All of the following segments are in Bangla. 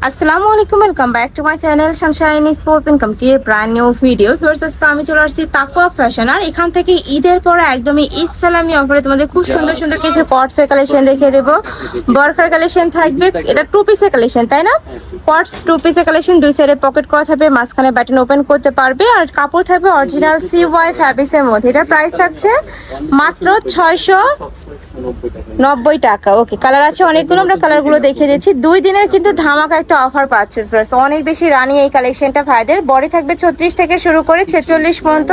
আসসালামু আলাইকুম, welcome back to my channel Sunshine sport income T A brand new video. First আজকে আমি চলে আসছি তাকওয়া ফ্যাশন, আর এখান থেকে ঈদের পরে একদমই ঈদ সালামি অফারে তোমাদের খুব সুন্দর সুন্দর কিছু পটসের কালেকশন দেখিয়ে দেবো। বরখার কালেকশন থাকবে, এটা টু পিসের কালেকশন তাই না? পটস টু পিসের কালেকশন, দুই সাইডে পকেট করা থাকবে, মাঝখানে বাটন ওপেন করতে পারবে, আর কাপড় থাকবে অরিজিনাল CY ফ্যাব্রিক্সের মধ্যে। এটার প্রাইস থাকছে মাত্র 690 টাকা। ওকে, কালার আছে অনেকগুলো, আমরা কালারগুলো দেখিয়ে দিচ্ছি। 2 দিনের কিন্তু ধামাকা একটা অফার পাচ্ছ ফ্রেন্ডস, অনেক বেশি রানি এই কালেকশনটা ভাইদের। বডি থাকবে 36 থেকে শুরু করে 46 পর্যন্ত।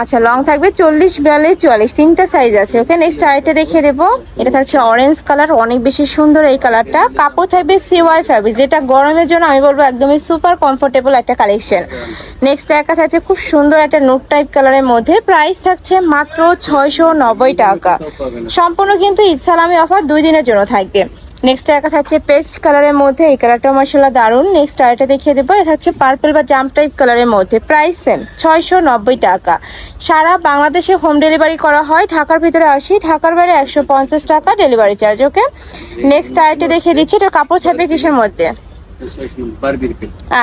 আচ্ছা, লং থাকবে 40, 42, 44, তিনটা সাইজ আছে। ওকে, নেক্সট আইটা দেখিয়ে দেবো। এটা থাকছে অরেঞ্জ কালার, অনেক বেশি সুন্দর এই কালারটা। কাপড় থাকবে CY ফ্যাব্রিক, যেটা গরমের জন্য আমি বলবো একদমই সুপার কমফোর্টেবল একটা কালেকশন। নেক্সট একটা থাকছে খুব সুন্দর একটা নোট টাইপ কালারের মধ্যে, প্রাইস থাকছে মাত্র 690 টাকা। সম্পূর্ণ কিন্তু ঈদ সালামি অফার 2 দিনের জন্য থাকবে। নেক্সট একটা থাকছে পেস্ট কালারের মধ্যে, এই কালারটা মাশাআল্লাহ দারুন। নেক্সট আরেকটা দেখিয়ে দেবো, এটা হচ্ছে পার্পল বা জাম টাইপ কালারের মধ্যে, প্রাইস সেম 690 টাকা। সারা বাংলাদেশে হোম ডেলিভারি করা হয়, ঢাকার ভিতরে 80, ঢাকার বাইরে 150 টাকা ডেলিভারি চার্জ। ওকে, নেক্সট আরেকটা দেখিয়ে দিচ্ছি, এটা কাপড় থাকবে কিসের মধ্যে?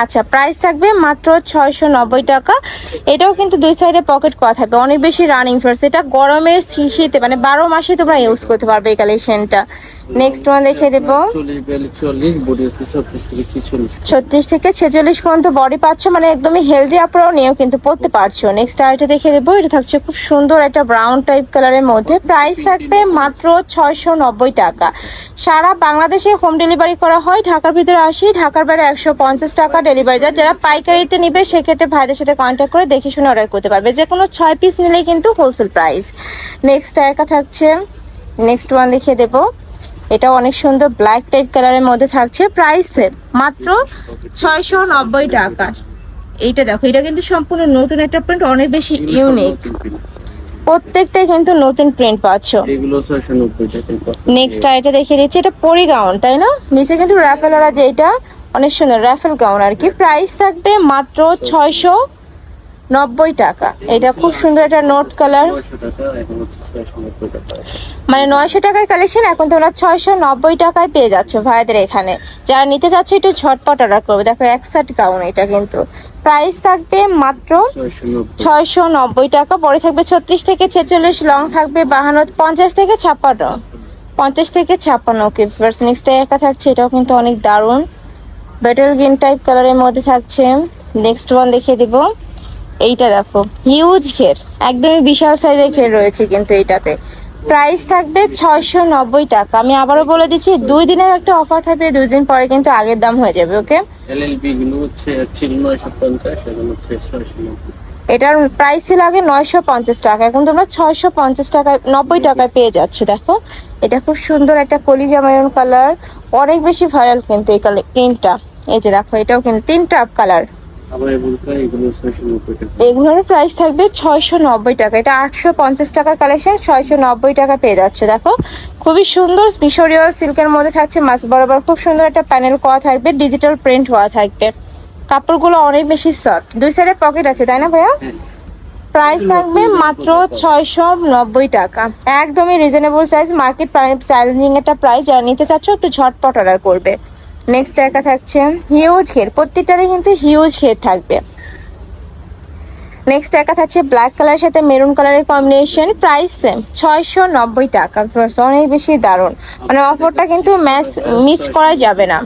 আচ্ছা, প্রাইস থাকবে মাত্র 690 টাকা। এটাও কিন্তু দুই সাইডে পকেট করা থাকবে, অনেক বেশি রানিং ফার্স্ট। এটা গরমের শীতে মানে 12 মাসে তোমরা ইউজ করতে পারবে এই কালেকশনটা। নেক্সট ওয়ান দেখিয়ে দেবো, 36 থেকে 46 পর্যন্ত বডি পাচ্ছ, মানে একদমই হেলদি আপনারাও নিয়েও কিন্তু পড়তে পারছো। নেক্সট আরেকটা দেখিয়ে দেবো, এটা থাকছে খুব সুন্দর একটা ব্রাউন টাইপ কালারের মধ্যে, প্রাইস থাকবে মাত্র 690 টাকা। সারা বাংলাদেশে হোম ডেলিভারি করা হয়, ঢাকার ভিতরে 80, ঢাকার বাইরে 150 টাকা ডেলিভারি চার্জ। যারা পাইকারিতে নিবে সেক্ষেত্রে ভাইদের সাথে কন্ট্যাক্ট করে দেখে শুনে অর্ডার করতে পারবে, যে কোনো 6 পিস নিলেই কিন্তু হোলসেল প্রাইস। নেক্সট একা থাকছে, নেক্সট ওয়ান দেখিয়ে দেবো, এটা অনেক সুন্দর ব্ল্যাক টাইপ কালারের মধ্যে থাকছে, প্রাইস মাত্র 690 টাকা। এইটা দেখো, এটা কিন্তু সম্পূর্ণ নতুন একটা প্রিন্ট, অনেক বেশি ইউনিক, প্রত্যেকটাই কিন্তু নতুন প্রিন্ট পাচ্ছ। নেক্সট আইটা দেখিয়ে দিচ্ছি, এটা পরি গাউন তাই না? নিচে কিন্তু র্যাফেল ওরা, যেটা অনেক সুন্দর র্যাফেল গাউন আর কি। প্রাইস থাকবে মাত্র 690 টাকা। এটা খুব সুন্দর একটা নোট কালার, মানে 900 টাকার কালেকশন এখন তোমরা 690 টাকায় পেয়ে যাচ্ছ ভাইদের এখানে। যারা নিতে চাচ্ছ একটু ঝটপট অর্ডার করবে। দেখো একসাথ গাউন, এটা কিন্তু প্রাইস থাকবে মাত্র 690 টাকা। বড় থাকবে 36 থেকে 46, লং থাকবে 52, 50 থেকে 56, 50 থেকে 56। ওকে ফার্স্ট নেক্সট একা থাকছে, এটাও কিন্তু অনেক দারুণ বেটল গ্রিন টাইপ কালারের মধ্যে থাকছে। নেক্সট ওয়ান দেখিয়ে দিব, এইটা দেখো হিউজ ঘের, একদমই বিশাল সাইজের ঘের রয়েছে কিন্তু এইটাতে। প্রাইস থাকবে 690 টাকা। আমি আবারও বলে দিচ্ছি, 2 দিনের একটা অফার থাকবে, 2 দিন পরে কিন্তু আগের দাম হয়ে যাবে। ওকে, এলএলবি গুলো হচ্ছে 950, এখন হচ্ছে 690। এটার প্রাইস ছিল আগে 950 টাকা, এখন তোমরা 650 টাকায় 90 টাকায় পেয়ে যাচ্ছ। দেখো এটা খুব সুন্দর একটা কলিজা মেরুন কালার, অনেক বেশি ভাইরাল কিন্তু এই কালার প্রিন্টটা। এই যে দেখো, এটাও কিন্তু 3টা কালার। এগুলোর প্রাইস থাকবে 690 টাকা। এটা 850 টাকার কালেকশন, 690 টাকা পেয়ে যাচ্ছে। দেখো খুবই সুন্দর মিশরীয় সিল্কের মধ্যে থাকছে, মাছ বরাবর খুব সুন্দর একটা প্যানেল করা থাকবে, ডিজিটাল প্রিন্ট হওয়া থাকবে। কাপড়গুলো অনেক বেশি সফট, দুই সাইডে পকেট আছে তাই না ভাইয়া? প্রাইস থাকবে মাত্র 690 টাকা, একদমই রিজনেবল সাইজ, মার্কেট চ্যালেঞ্জিং একটা প্রাইস। যারা নিতে চাচ্ছ একটু ঝটপট অর্ডার করবে। নেক্সট একা থাকছে হিউজ ঘের, প্রত্যেকটারই কিন্তু হিউজ ঘের থাকবে। নেক্সট একা থাকছে ব্ল্যাক কালারের সাথে মেরুন কালারের কম্বিনেশন, প্রাইস সেম 690 টাকা। অনেক বেশি দারুণ, মানে অফারটা কিন্তু মিস করা যাবে না।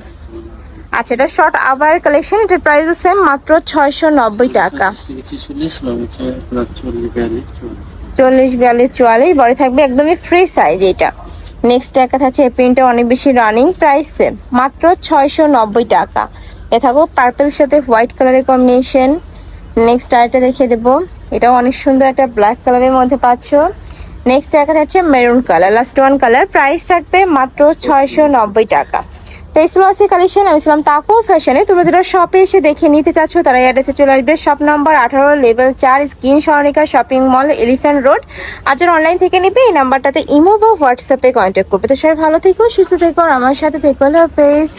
আচ্ছা, এটা শর্ট আবার কালেকশন, এটার প্রাইস সেম মাত্র 690 টাকা। 40, 42, 44 বড় থাকবে, একদমই ফ্রি সাইজ এটা। নেক্সট একটা থাকছে, এই প্রিন্টটা অনেক বেশি রানিং, প্রাইস সেম মাত্র 690 টাকা। এ থাকবো পার্পেল সাথে হোয়াইট কালারের কম্বিনেশন। নেক্সট আরেকটা দেখিয়ে দেবো, এটাও অনেক সুন্দর একটা ব্ল্যাক কালারের মধ্যে পাচ্ছ। নেক্সট একটা থাকছে maroon colour, last one colour, price থাকবে মাত্র 690 টাকা। তেইশে কালেকশন, আমি ছিলাম তাকওয়া ফ্যাশনে। তোমরা যারা শপে এসে দেখে নিতে চাচ্ছ তারা অ্যাড্রেসে চলে আসবে, শপ নম্বর 18, লেভেল 4, স্কিন সরণিকা শপিং মল, এলিফ্যান্ট রোড। আর যারা অনলাইন থেকে নিবে এই নাম্বারটাতে ইমো বা হোয়াটসঅ্যাপে কন্ট্যাক্ট করবে। তো সবাই ভালো থেকো, সুস্থ থেকো, আর আমার সাথে থেকো। হ্যালো হাফেজ।